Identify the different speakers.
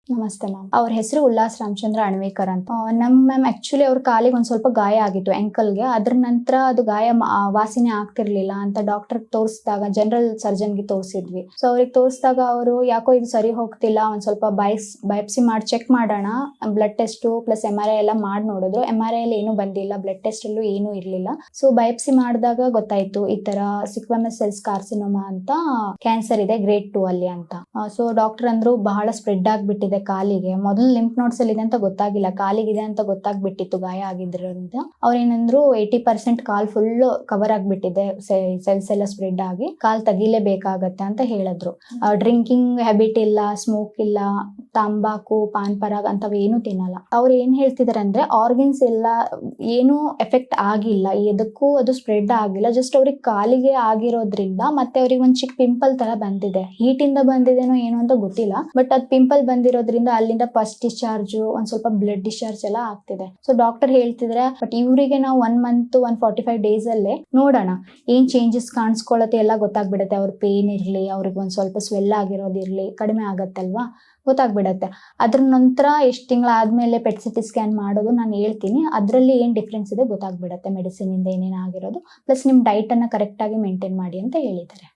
Speaker 1: ನಮಸ್ತೆ ಮ್ಯಾಮ್. ಅವ್ರ ಹೆಸರು ಉಲ್ಲಾಸ್ ರಾಮಚಂದ್ರ ಅಣ್ವೇಕರ್ ಅಂತ. ನಮ್ ಮ್ಯಾಮ್ ಆಕ್ಚುಲಿ ಅವ್ರ ಕಾಲಿಗೆ ಒಂದ್ ಸ್ವಲ್ಪ ಗಾಯ ಆಗಿತ್ತು, ಎಂಕಲ್ಗೆ. ಅದ್ರ ನಂತರ ಅದು ಗಾಯ ವಾಸಿನೇ ಆಗ್ತಿರ್ಲಿಲ್ಲ ಅಂತ ಡಾಕ್ಟರ್ ತೋರಿಸಿದಾಗ, ಜನರಲ್ ಸರ್ಜನ್ಗೆ ತೋರಿಸಿದ್ವಿ. ಸೊ ಅವ್ರಿಗೆ ತೋರಿಸಿದಾಗ ಅವರು ಯಾಕೋ ಇದು ಸರಿ ಹೋಗ್ತಿಲ್ಲ, ಒಂದ್ ಸ್ವಲ್ಪ ಬಯೋಪ್ಸಿ ಮಾಡಿ ಚೆಕ್ ಮಾಡೋಣ, ಬ್ಲಡ್ ಟೆಸ್ಟ್ ಪ್ಲಸ್ MRI ಎಲ್ಲ ಮಾಡಿ ನೋಡಿದ್ರು. MRI ಅಲ್ಲಿ ಏನು ಬಂದಿಲ್ಲ, ಬ್ಲಡ್ ಟೆಸ್ಟ್ ಅಲ್ಲೂ ಏನು ಇರ್ಲಿಲ್ಲ. ಸೊ ಬಯೋಪ್ಸಿ ಮಾಡಿದಾಗ ಗೊತ್ತಾಯ್ತು ಈ ತರ ಸ್ಕ್ವಿಮಸ್ ಸೆಲ್ಸ್ ಕಾರ್ಸಿನೋಮಾ ಅಂತ ಕ್ಯಾನ್ಸರ್ ಇದೆ, ಗ್ರೇಡ್ 2 ಅಲ್ಲಿ ಅಂತ. ಸೊ ಡಾಕ್ಟರ್ ಅಂದ್ರು ಬಹಳ ಸ್ಪ್ರೆಡ್ ಆಗ್ಬಿಟ್ಟಿದೆ ಕಾಲಿಗೆ. ಮೊದಲು ಲಿಂಫ್ ನೋಡ್ಸ್ ಅಲ್ಲಿ ಇದೆ ಅಂತ ಗೊತ್ತಾಗಿಲ್ಲ, ಕಾಲಿಗಿದೆ ಅಂತ ಗೊತ್ತಾಗ್ಬಿಟ್ಟಿತ್ತು ಗಾಯ ಆಗಿದ್ರಿಂದ. ಅವ್ರೇನಂದ್ರು 80% ಕಾಲ್ ಫುಲ್ ಕವರ್ ಆಗ್ಬಿಟ್ಟಿದೆ, ಸೆಲ್ಸ್ ಎಲ್ಲ ಸ್ಪ್ರೆಡ್ ಆಗಿ ಕಾಲ್ ತೆಗಿಲೇಬೇಕಾಗತ್ತೆ ಅಂತ ಹೇಳಿದ್ರು. ಡ್ರಿಂಕಿಂಗ್ ಹ್ಯಾಬಿಟ್ ಇಲ್ಲ, ಸ್ಮೋಕ್ ಇಲ್ಲ, ತಂಬಾಕು, ಪಾನ್ ಪರಾಗ್ ಅಂತವ್ ಏನು ತಿನ್ನಲ್ಲ. ಅವ್ರು ಏನ್ ಹೇಳ್ತಿದಾರೆ ಅಂದ್ರೆ ಆರ್ಗನ್ಸ್ ಎಲ್ಲ ಏನು ಎಫೆಕ್ಟ್ ಆಗಿಲ್ಲ, ಎದಕ್ಕೂ ಅದು ಸ್ಪ್ರೆಡ್ ಆಗಿಲ್ಲ, ಜಸ್ಟ್ ಅವ್ರಿಗೆ ಕಾಲಿಗೆ ಆಗಿರೋದ್ರಿಂದ ಮತ್ತೆ ಅವ್ರಿಗೆ ಒಂದ್ ಚಿಕ್ಕ ಪಿಂಪಲ್ ತರ ಬಂದಿದೆ. ಹೀಟ್ ಇಂದ ಬಂದಿದೇನೋ ಏನು ಅಂತ ಗೊತ್ತಿಲ್ಲ, ಬಟ್ ಅದ್ ಪಿಂಪಲ್ ಬಂದಿರೋದ್ರಿಂದ ಅಲ್ಲಿಂದ ಪಸ್ ಡಿಸ್ಚಾರ್ಜ್, ಒಂದ್ ಸ್ವಲ್ಪ ಬ್ಲಡ್ ಡಿಸ್ಚಾರ್ಜ್ ಎಲ್ಲ ಆಗ್ತಿದೆ. ಸೊ ಡಾಕ್ಟರ್ ಹೇಳ್ತಿದ್ರೆ, ಬಟ್ ಇವರಿಗೆ ನಾವು 1 ಮಂತ್ 145 ಡೇಸ್ ಅಲ್ಲೇ ನೋಡೋಣ ಏನ್ ಚೇಂಜಸ್ ಕಾಣಿಸ್ಕೊಳ್ಳುತ್ತೆ ಎಲ್ಲ ಗೊತ್ತಾಗ್ಬಿಡುತ್ತೆ. ಅವ್ರ ಪೇನ್ ಇರ್ಲಿ, ಅವ್ರಿಗೆ ಒಂದ್ ಸ್ವಲ್ಪ ಸ್ವೆಲ್ ಆಗಿರೋದಿರ್ಲಿ ಕಡಿಮೆ ಆಗತ್ತಲ್ವಾ, ಗೊತ್ತಾಗ್ಬಿಡತ್ತೆ. ಅದ್ರ ನಂತರ ಎಷ್ಟು ತಿಂಗಳಾದ್ಮೇಲೆ PET CT ಸ್ಕ್ಯಾನ್ ಮಾಡೋದು ನಾನು ಹೇಳ್ತೀನಿ. ಅದ್ರಲ್ಲಿ ಏನ್ ಡಿಫ್ರೆನ್ಸ್ ಇದೆ ಗೊತ್ತಾಗ್ಬಿಡತ್ತೆ, ಮೆಡಿಸಿನ್ ಇಂದ ಏನೇನ್ ಆಗಿರೋದು. ಪ್ಲಸ್ ನಿಮ್ ಡೈಟ್ ಅನ್ನ ಕರೆಕ್ಟ್ ಆಗಿ ಮೇಂಟೈನ್ ಮಾಡಿ ಅಂತ ಹೇಳಿದ್ದಾರೆ.